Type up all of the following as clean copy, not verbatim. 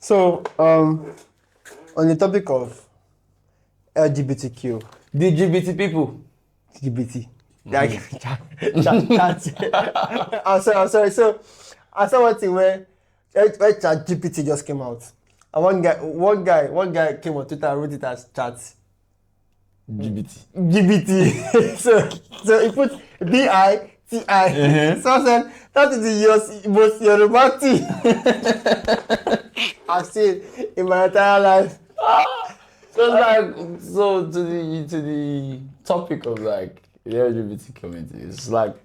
So, on the topic of LGBTQ, LGBT people. LGBT, like, I'm sorry. So, I saw one thing where ChatGPT just came out, and one guy came on Twitter and wrote it as chat GBT. so he put BITI. So I said, that is the most Yoruba thing I've seen in my entire life. So it's like to the topic of like the LGBT community. It's like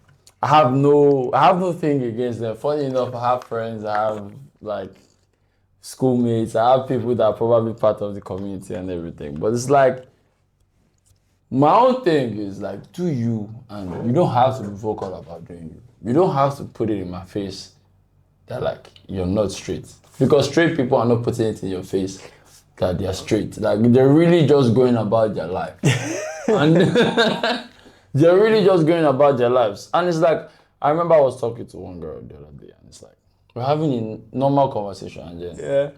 I have no thing against them. Funny enough, I have friends, I have like schoolmates, I have people that are probably part of the community and everything. But it's like my own thing is like, do you, and you don't have to be vocal about doing you. You don't have to put it in my face that like you're not straight. Because straight people are not putting it in your face that they're straight. Like they're really just going about their life. And they're really just going about their lives. And it's like, I remember I was talking to one girl the other day, and it's like, we're having a normal conversation, and then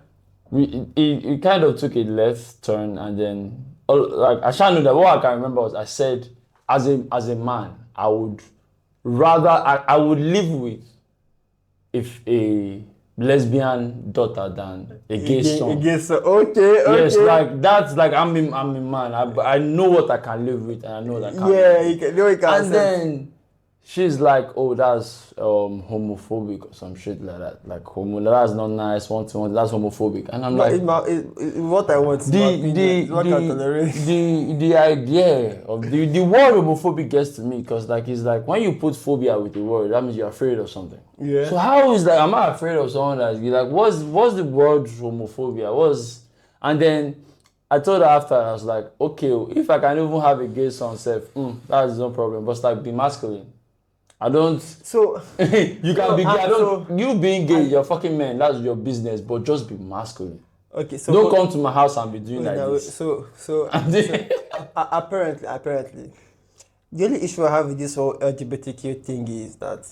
it kind of took a left turn, and then like I shan't know that what I can remember was I said, as a man, I would rather I would live with if a lesbian daughter than a gay son. Okay. Yes, like that's like I'm a man. I know what I can live with, and I know that I can't. Yeah, you can accept. And then she's like, "Oh, that's homophobic or some shit like that. Like that's not nice. That's homophobic." And I'm like, what I want. The idea of the word homophobic gets to me because like it's like when you put phobia with the word, that means you're afraid of something. Yeah. So how is that? Am I afraid of someone that's gay? Like what's the word homophobia? And then I told her after, I was like, okay, if I can even have a gay son self, that's no problem. But it's like be masculine. I don't. So you can be gay. You being gay, you're fucking man. That's your business. But just be masculine. Okay. So don't come to my house and be doing like this. So apparently, the only issue I have with this whole LGBTQ thing is that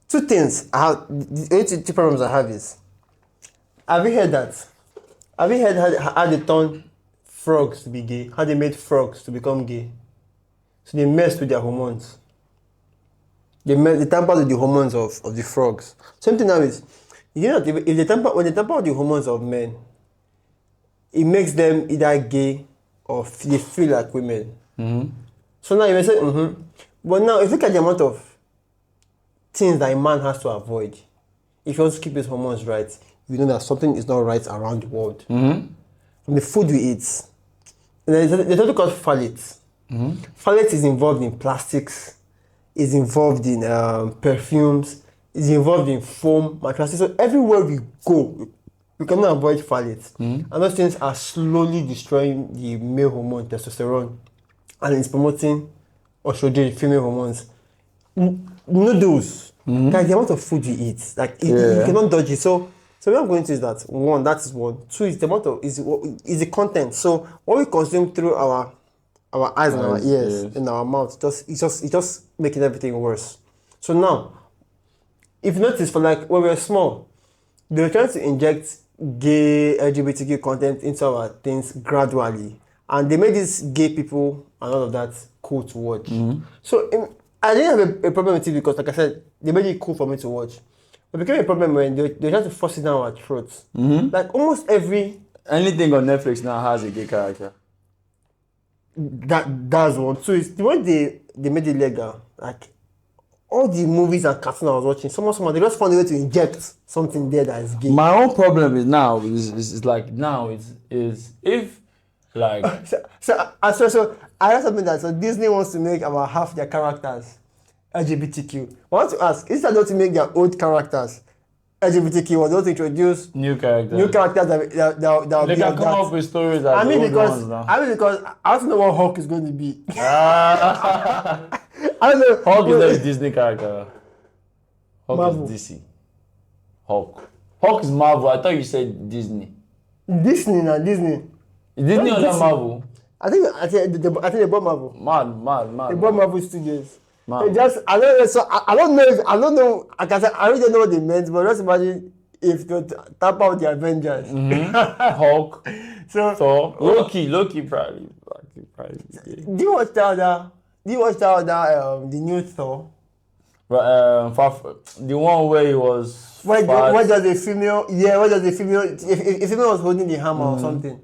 two things. The only two problems I have is, have you heard that? Have you heard how they turned frogs to be gay? How they made frogs to become gay? So they messed with their hormones. They tampered with the hormones of the frogs. Same thing now is, you know, when they tamper with the hormones of men, it makes them either gay or they feel like women. Mm-hmm. So now you may say, but now if you look at the amount of things that a man has to avoid, if he wants to keep his hormones right, you know that something is not right around the world. Mm-hmm. From the food we eat, there's something called phthalates. Mm-hmm. Phthalates is involved in plastics, is involved in perfumes, is involved in foam, mattresses. So everywhere we go, we cannot avoid phthalates. Mm-hmm. And those things are slowly destroying the male hormone, testosterone, and it's promoting estrogen, female hormones. Noodles, guys, the amount of food you eat, like you cannot dodge it. So what I'm going to is that one, that is one. Two is the amount of is the content. So what we consume through our eyes and our ears, in our mouth, it's just making everything worse. So now, if you notice, for like when we were small, they were trying to inject gay LGBTQ content into our things gradually, and they made these gay people and all of that cool to watch. Mm-hmm. So I didn't have a problem with it because, like I said, they made it cool for me to watch. It became a problem when they tried to force it down our throats. Mm-hmm. Like almost anything on Netflix now has a gay character. That's one. So it's the way they made it legal. Like all the movies and cartoons I was watching, somehow they just found a way to inject something there that is gay. My own problem is now is like now is if like so I heard something that so Disney wants to make about half their characters LGBTQ. I want to ask, is that not to make their old characters LGBTQ or not to introduce new characters that they can come up with stories that because I don't know what Hulk is going to be. I don't know. Hulk is not a Disney character. Hulk Marvel. is DC. Hulk is Marvel. I thought you said Disney. Disney. Is Disney under Marvel? I think they bought Marvel. Mad. They bought Marvel Studios. I don't know. I really don't know what they meant, but just imagine if to tap out the Avengers. Hulk, So Thor, Loki probably. do you watch the new Thor? But the one where he was Why fat. does the female? Yeah, why does the female? If female was holding the hammer or something,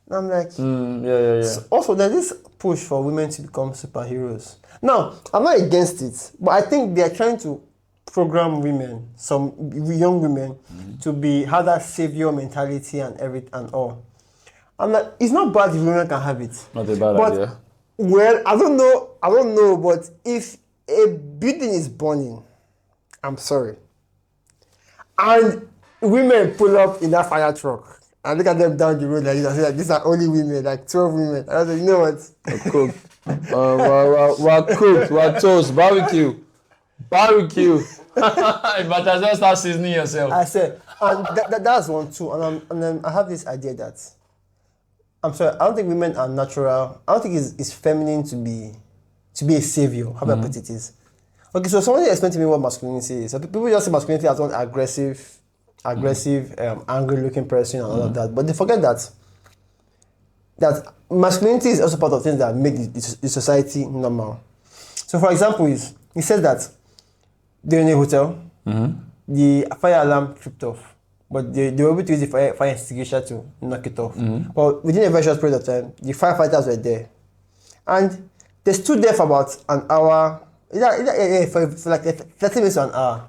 and I'm like, Yeah. also there's this push for women to become superheroes. Now, I'm not against it, but I think they are trying to program women, some young women, to have that savior mentality and all. I'm like, it's not bad if women can have it. Not a bad But, idea. well, I don't know, but if a building is burning, I'm sorry, and women pull up in that fire truck and look at them down the road like this and say, like, these are only women, like 12 women. I was like, you know what? Cook. We're cooked. We're toast. Barbecue. But as well start seasoning yourself. I said, and that's one too. And then I have this idea that, I'm sorry, I don't think women are natural. I don't think it's feminine to be a savior. How do I put it is? Okay, so somebody explained to me what masculinity is. So people just see masculinity as one aggressive, angry-looking person and all of that. But they forget that masculinity is also part of things that make the society normal. So, for example, it says that they're in a hotel, the fire alarm tripped off, but they were able to use the fire extinguisher to knock it off. But within a very short period of time, the firefighters were there, and they stood there for about an hour. For like 30 minutes to an hour.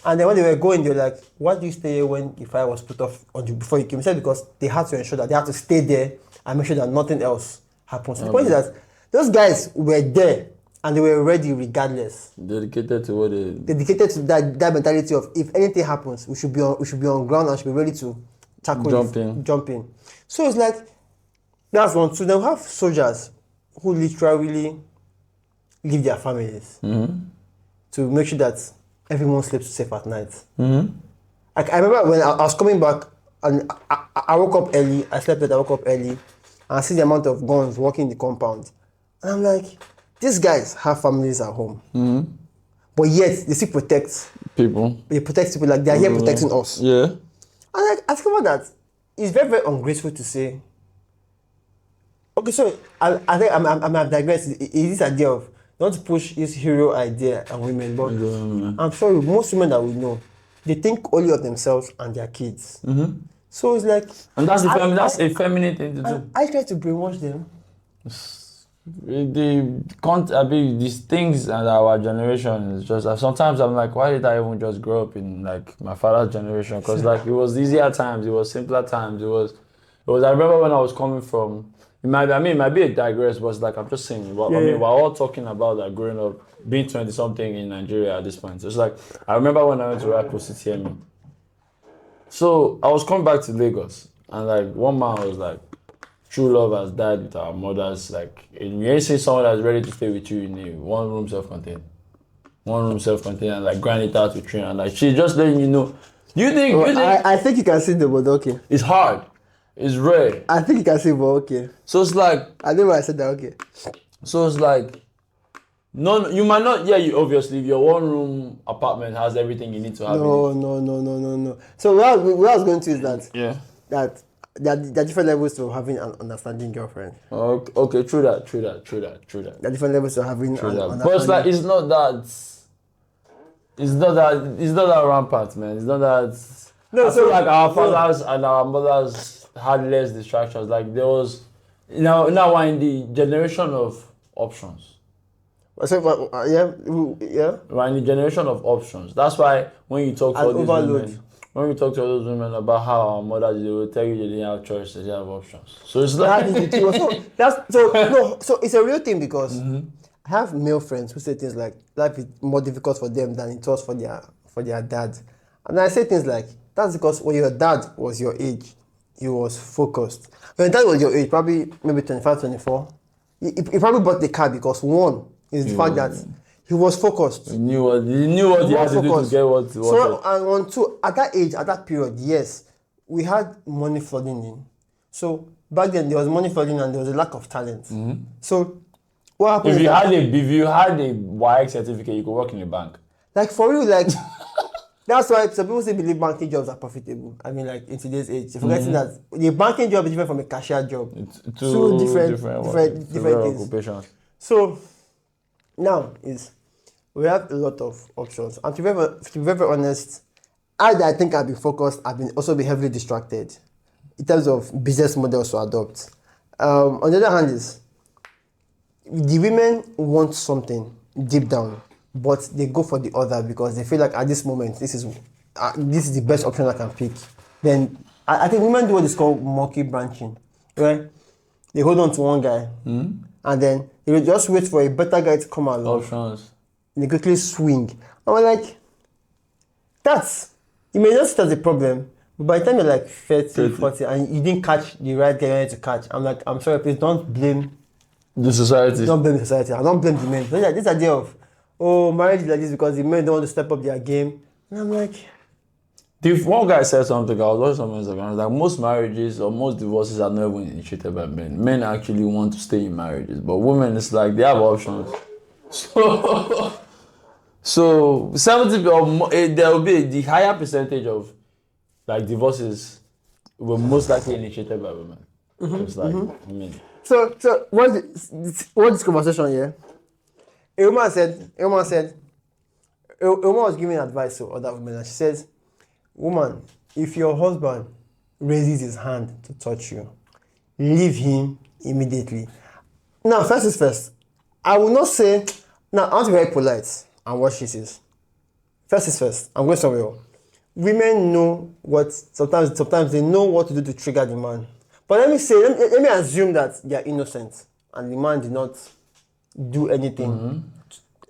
And then when they were going, they were like, why do you stay here when the fire was put off on you before you came? He said because they had to ensure that they had to stay there and make sure that nothing else happens. So the point is that those guys were there and they were ready regardless. Dedicated to what they... Dedicated to that mentality of if anything happens, we should be on ground and should be ready to tackle jump in. So it's like, that's one. So they'll have soldiers who literally leave their families to make sure that everyone sleeps safe at night. Like I remember when I was coming back and I woke up early, I slept late, I woke up early, and I see the amount of guns walking in the compound. And I'm like, these guys have families at home. But yet they still protect people. They protect people like they are here protecting us. Yeah. And like I discovered that it's very, very ungrateful to say. Okay, so I think I'm digressed. It is this idea of not to push this hero idea on women, but I'm sorry, most women that we know, they think only of themselves and their kids. So it's like, and that's a feminine thing to do. I try to brainwash them. These things and our generation is just sometimes I'm like, why did I even just grow up in like my father's generation? Because like it was easier times, it was simpler times, it was. I remember when I was coming from. It might be a digress, but it's like I'm just saying. But I mean, we're all talking about like growing up, being 20-something in Nigeria at this point. So it's like I remember when I went to Rako CTME. So I was coming back to Lagos, and like one man was like, "True love has died with our mothers." Like, and you ain't see someone that's ready to stay with you in a one-room self-contained, and like grind it out with train, and like she's just letting you know. You think? I think you can see the but okay. It's hard. It's rare. I think you can see, but okay. So it's like I know why I said that. Okay. So it's like, no, you might not. Yeah, you obviously, if your one-room apartment has everything you need to have. No. So what I was going to is that that there are different levels to having an understanding girlfriend. Okay, true that. There are different levels to having an understanding. But it's like it's not that rampant, man. It's not that. No, I feel like our fathers and our mothers had less distractions. Like there was, now we're in the generation of options. So, yeah. We're in the generation of options. That's why when you talk to all these women, about how our mothers, they will tell you they didn't have choice, they didn't have options. So it's like so it's a real thing because I have male friends who say things like life is more difficult for them than it was for their dad, and I say things like that's because when your dad was your age, he was focused. When your dad was your age, probably maybe 25, 24, he probably bought the car because one is the fact that he was focused. He knew what he had to do to get what he wanted. So, and on two, at that age, at that period, yes, we had money flooding in. So back then there was money flooding and there was a lack of talent. So what happened? If you had a WAEC certificate, you could work in a bank. Like for real, like That's why some people say believe banking jobs are profitable. I mean, like in today's age, forgetting that the banking job is different from a cashier job. It's Two different several things. occupations. So now is we have a lot of options, and to be very honest, I think I've been focused. I've been also been heavily distracted in terms of business models to adopt. On the other hand, is the women want something deep down, but they go for the other because they feel like at this moment this is the best option I can pick. Then I think women do what is called monkey branching, right? They hold on to one guy, and then they will just wait for a better guy to come along. Options. And they quickly swing. I was like, you may not see it as a problem, but by the time you're like 30, 40, and you didn't catch the right guy you wanted to catch, I'm like, I'm sorry, please don't blame the society. Don't blame the society. I don't blame the men. This idea of, marriage is like this because the men don't want to step up their game. And I'm like, One guy said something, I was watching something on Instagram, like most marriages or most divorces are not even initiated by men. Men actually want to stay in marriages, but women, it's like they have options. So 70 or more, there will be the higher percentage of like divorces were most likely initiated by women. It's like, I mean. So what's this conversation here? A woman was giving advice to other women, and she says, woman, if your husband raises his hand to touch you, leave him immediately. Now, first is first. I will not say, now I want to be very polite and what she says. First is first. I'm going somewhere. Women know what, sometimes they know what to do to trigger the man. But let me assume that they are innocent and the man did not do anything.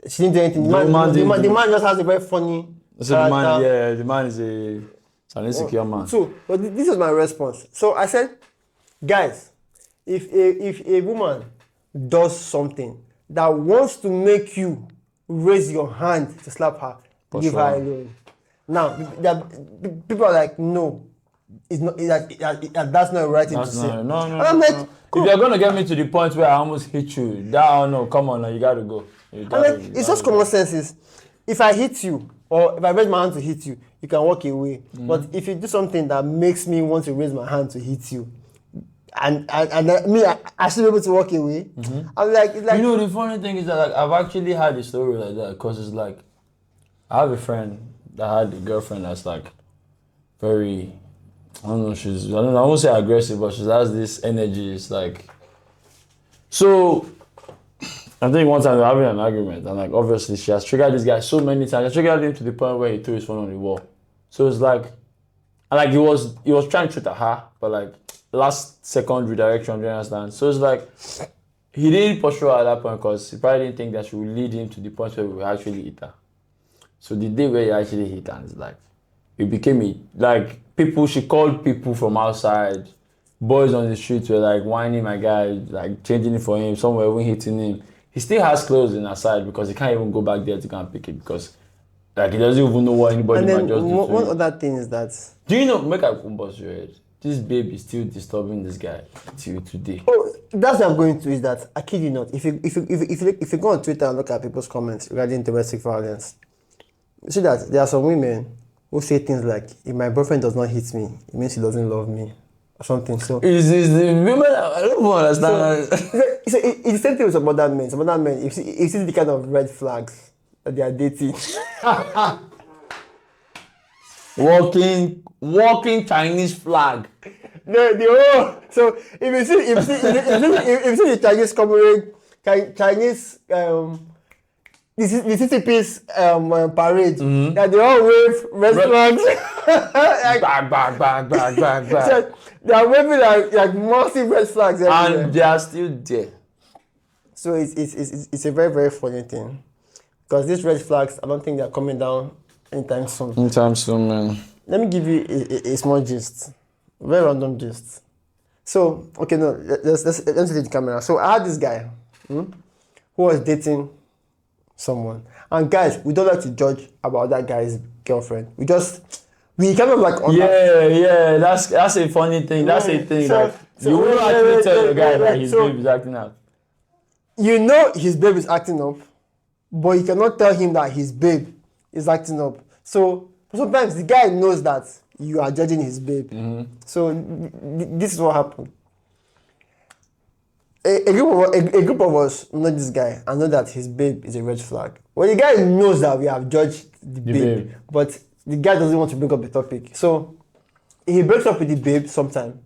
She didn't do anything. The man just has a very funny character. The man is an insecure man. So, but this is my response. So I said, guys, if a woman does something that wants to make you raise your hand to slap her, leave her alone. Now, people are like, no, it's not. That's not the right thing to say. No. And I'm like, if you're gonna get me to the point where I almost hit you, come on, now you gotta go. It's just common sense. If I hit you, or if I raise my hand to hit you, you can walk away. But if you do something that makes me want to raise my hand to hit you, and I should be able to walk away. I'm like, it's like, you know, the funny thing is that like I've actually had a story like that because it's like I have a friend that had a girlfriend that's like very, I won't say aggressive, but she has this energy. It's like, so I think one time we were having an argument, and like obviously she has triggered this guy so many times. She triggered him to the point where he threw his phone on the wall. So it's like, and like he was trying to shoot at her, but like last second redirection, do you understand? So it's like he didn't pursue her at that point because he probably didn't think that she would lead him to the point where we would actually hit her. So the day where he actually hit her, it's like it became she called people from outside, boys on the streets were like whining my guy, like changing it for him, somewhere even hitting him. He still has clothes in her side because he can't even go back there to go and pick it because like he doesn't even know what anybody might just do. One other thing is that, do you know, make I bust your head, this babe is still disturbing this guy till today. Oh, that's what I'm going to is that I kid you not. If you go on Twitter and look at people's comments regarding domestic violence, you see that there are some women who say things like, if my boyfriend does not hit me, it means he doesn't love me or something. So is the women, I don't understand. So it's the same thing with some other men. Some other men, you see the kind of red flags that they are dating. Walking Chinese flag. So if you see the Chinese commemorating Chinese the CCP's parade, that they all wave red flags. Bang. So they are waving like massive red flags everywhere. And they are still there. So it's a very, very funny thing. Because these red flags, I don't think they're coming down anytime soon. Man. Let me give you a small gist. Very random gist. So, okay, no, let's take the camera. So I had this guy who was dating someone. And guys, we don't like to judge about that guy's girlfriend. We kind of like... that's a funny thing. That's a thing. You will actually tell the guy that his babe is acting up. You know his babe is acting up, but you cannot tell him that his babe is acting up. So Sometimes the guy knows that you are judging his babe. So this is what happened. A group of us know this guy and know that his babe is a red flag. Well, the guy knows that we have judged the babe, but the guy doesn't want to bring up the topic. So he breaks up with the babe sometime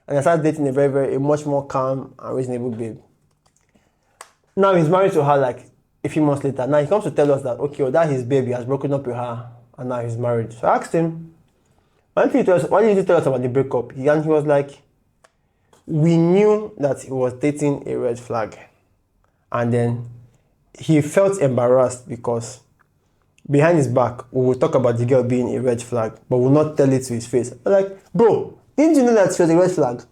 and I starts dating a much more calm and reasonable babe. Now he's married to her like a few months later. Now he comes to tell us that, okay, well, that his baby has broken up with her and now he's married. So I asked him, why did you tell us about the breakup? And he was like, we knew that he was dating a red flag. And then he felt embarrassed because behind his back, we will talk about the girl being a red flag, but we will not tell it to his face. I'm like, bro, didn't you know that she was a red flag?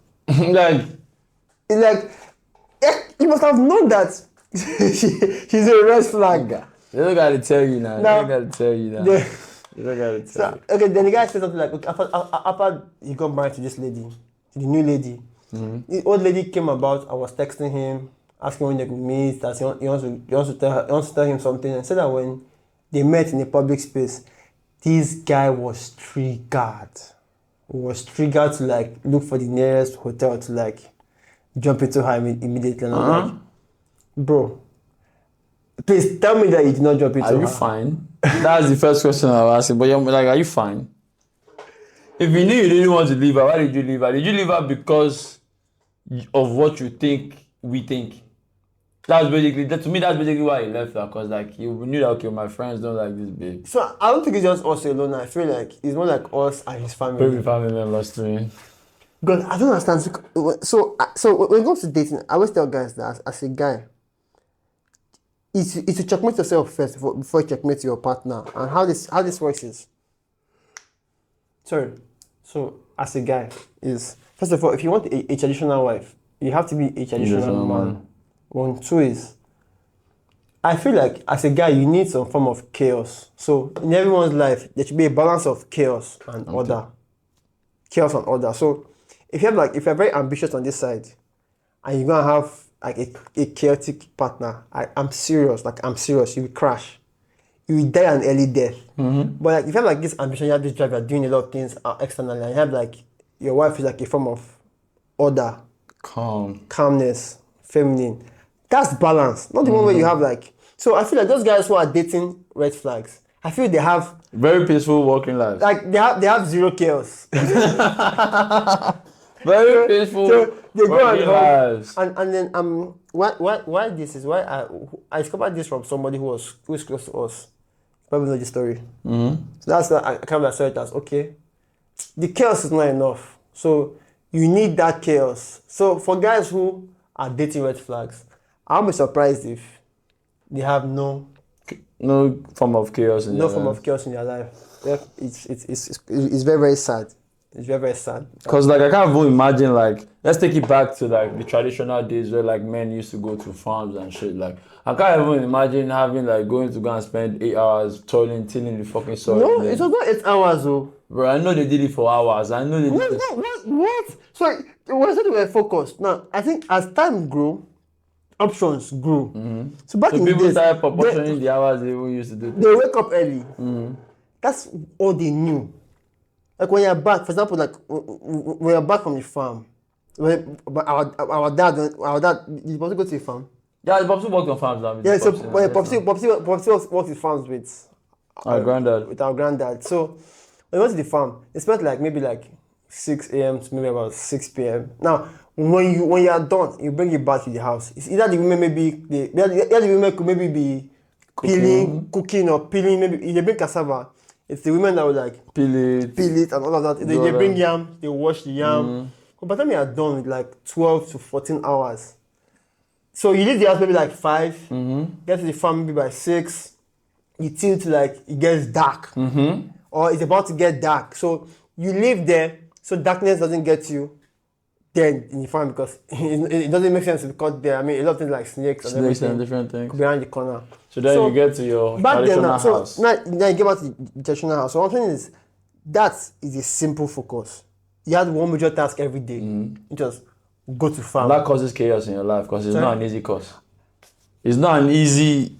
You must have known that she's a red flag. They don't gotta tell you now. They don't gotta tell you. Okay, then the guy said something like, after he got married to this lady, to the new lady, the old lady came about. I was texting him, asking when they could meet, that he wants to tell him something, and said that when they met in a public space, this guy was triggered. He was triggered to like look for the nearest hotel to like jump into her immediately. And I'm like, bro, please tell me that you did not jump into her. Are you fine? That's the first question I was asking. But you're like, are you fine? If you knew you didn't want to leave her, why did you leave her? Did you leave her because of what you think we think? To me, that's basically why he left her. Because like you knew that, okay, my friends don't like this babe. So I don't think it's just us alone. I feel like it's more like us and his family. Baby family members to me. Because I don't understand. So when it comes to dating, I always tell guys that as a guy, it's to checkmate yourself first before you checkmate your partner. And how this works is, so as a guy is, first of all, if you want a traditional wife, you have to be a traditional man. 1, 2 is, I feel like as a guy, you need some form of chaos. So in everyone's life, there should be a balance of chaos and order. Chaos and order. So if you're very ambitious on this side, and you're gonna have like a chaotic partner, I'm serious, you will crash. You will die an early death. But like if you have like this ambition, you have this drive, you're doing a lot of things externally, and you have like your wife is like a form of order, calmness, feminine. That's balance, not the one where you have like. So I feel like those guys who are dating red flags, I feel they have very peaceful working lives. Like they have zero chaos. Very peaceful. So they go lives. And then why this is why I discovered this from somebody who is close to us. Probably know the story. So that's why I kind of saw it as, okay, the chaos is not enough. So you need that chaos. So for guys who are dating red flags, I'll be surprised if they have no form of chaos in their life. Yeah, it's very, very sad. It's very, very sad. Because like I can't even imagine, like, let's take it back to like the traditional days where like men used to go to farms and shit. Like I can't even imagine having like going to go and spend 8 hours tilling the fucking soil. No, it was not 8 hours though. Bro, I know they did it for hours. I know they did it. What? So it was that they were focused. Now I think as time grew, options grew. So back in the days, people started proportioning the hours they even used to do. They wake up early. That's all they knew. Like when you're back, for example, like when you're back from the farm, our dad, did Popsy go to the farm? Yeah, Popsy worked on farms now. Yeah, so Popsy worked with farms with our granddad. With our granddad. So when we went to the farm, they spent like maybe like 6 a.m. to maybe about 6 p.m. Now, when you are done, you bring it back to the house. It's either the women could maybe be cooking or peeling. Maybe they bring cassava. It's the women that will like peel it and all of that. They bring yam, they wash the yam. But by the time you are done with like 12 to 14 hours, so you leave the house maybe like 5, get to the farm maybe by 6, you till to like it gets dark, or it's about to get dark. So you live there, so darkness doesn't get you then in the farm because it doesn't make sense to be caught there. I mean, a lot of things like snakes and different things behind the corner. So then you get to your traditional house. So now you get back to the traditional house. So one thing is, that is a simple focus. You have one major task every day. You just go to farm. And that causes chaos in your life because it's not an easy course. it's not an easy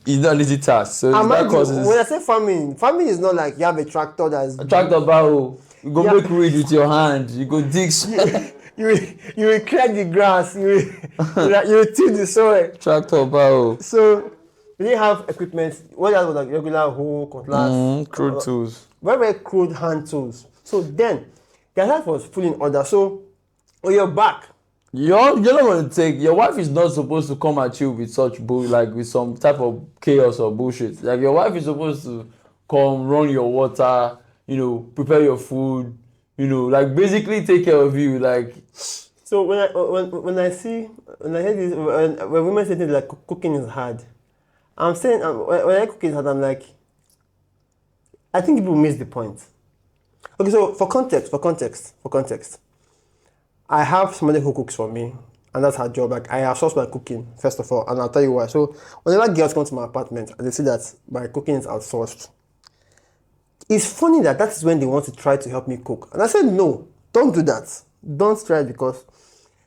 task. So And that mind you, causes when I say farming is not like you have a tractor that's a tractor barrow. You go Yeah. make weed with your hand. You go dig you will clear the grass, you will till the soil. tractor barrow. So we didn't have equipment. What else was like regular hoe, cutlass, Crude tools. very crude hand tools. So then their life was fully in order. So on your back, You're not going to take. Your wife is not supposed to come at you with such like with some type of chaos or bullshit. Like your wife is supposed to come run your water, prepare your food, like basically take care of you. Like so when I hear this, when women say things like cooking is hard, I'm saying when I cook is hard, I'm like, I think people miss the point. Okay, so for context, I have somebody who cooks for me, and that's her job. Like I outsource my cooking first of all, and I'll tell you why. So whenever girls come to my apartment and they see that my cooking is outsourced, it's funny that is when they want to try to help me cook, and I said no, don't do that, don't try, because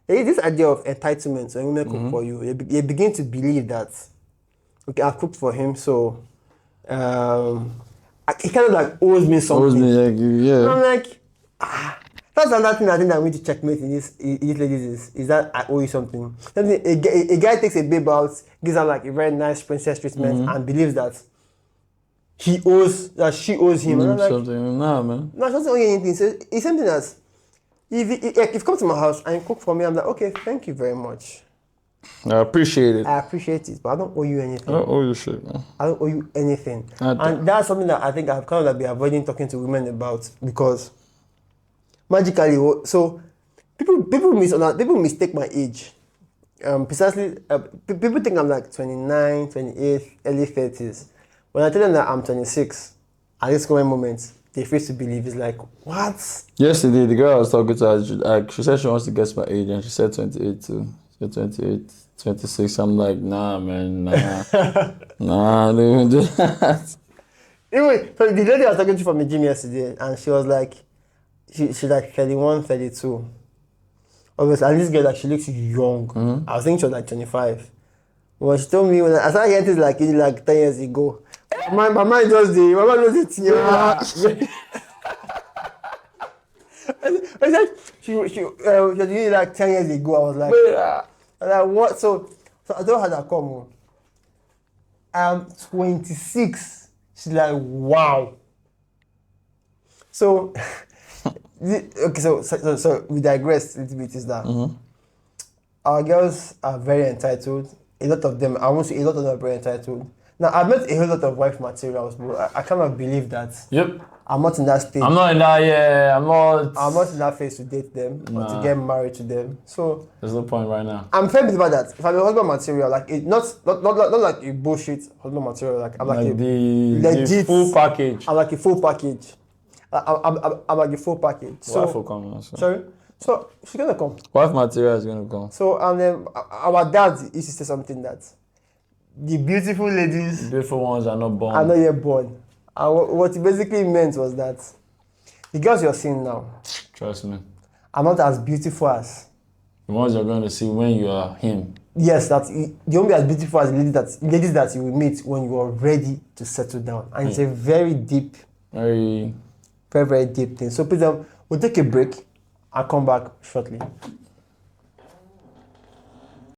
there is this idea of entitlement when women cook for you. They begin to believe that okay, I've cooked for him, so he kind of like owes me something. And I'm like, that's another thing I think that we need to checkmate in these ladies is that I owe you something. A guy takes a babe out, gives her like a very nice princess treatment, and believes that she owes him. And I'm like, something, nah, man. no, she doesn't owe you anything. So it's something as if you come to my house and you cook for me, I'm like, okay, thank you very much. I appreciate it. I appreciate it, but I don't owe you anything. I don't owe you shit, man. I don't owe you anything. And that's something that I think I've kind of like been avoiding talking to women about, because magically, so people mistake my age. Precisely, people think I'm like 29, 28, early 30s. When I tell them that I'm 26, at this current moment, they refuse to believe. It's like, what? Yesterday, the girl I was talking to, she said she wants to guess my age, and she said 28 too. She said 28, 26. I'm like, nah, man, nah. Nah, don't do that. Anyway, so the lady I was talking to from the gym yesterday, and she was like, she's like 31, 32. Obviously, and this girl, like, she looks young. I was thinking she was like 25. When she told me, when I started hearing things like 10 years ago, my mind just did. My mind knows it. I said she was doing like 10 years ago. I was like, what? So I told her that come on. I'm 26. She's like, wow. So okay, so we digress a little bit. Is that our girls are very entitled. A lot of them, I won't say a lot of them are very entitled. Now, I've met a whole lot of wife materials, but I cannot believe that. Yep. I'm not in that stage. I'm not in that, yeah. I'm not in that phase to date them or to get married to them. So there's no point right now. I'm fair about that. If I'm a husband material, like it, not like a bullshit husband material, like I'm like a the legit full package. I'm like a full package. I'm like a full package. So Wife will come. sorry. So she's gonna come. Wife material is gonna come. So and then our dad used to say something that the beautiful ladies, beautiful ones are not born. Are not yet born. And what it basically meant was that the girls you're seeing now, trust me, are not as beautiful as the ones you're going to see when you are him. Yes, you won't be as beautiful as ladies that you will meet when you are ready to settle down. And it's a very deep, very, very deep thing. So please, we'll take a break. I'll come back shortly.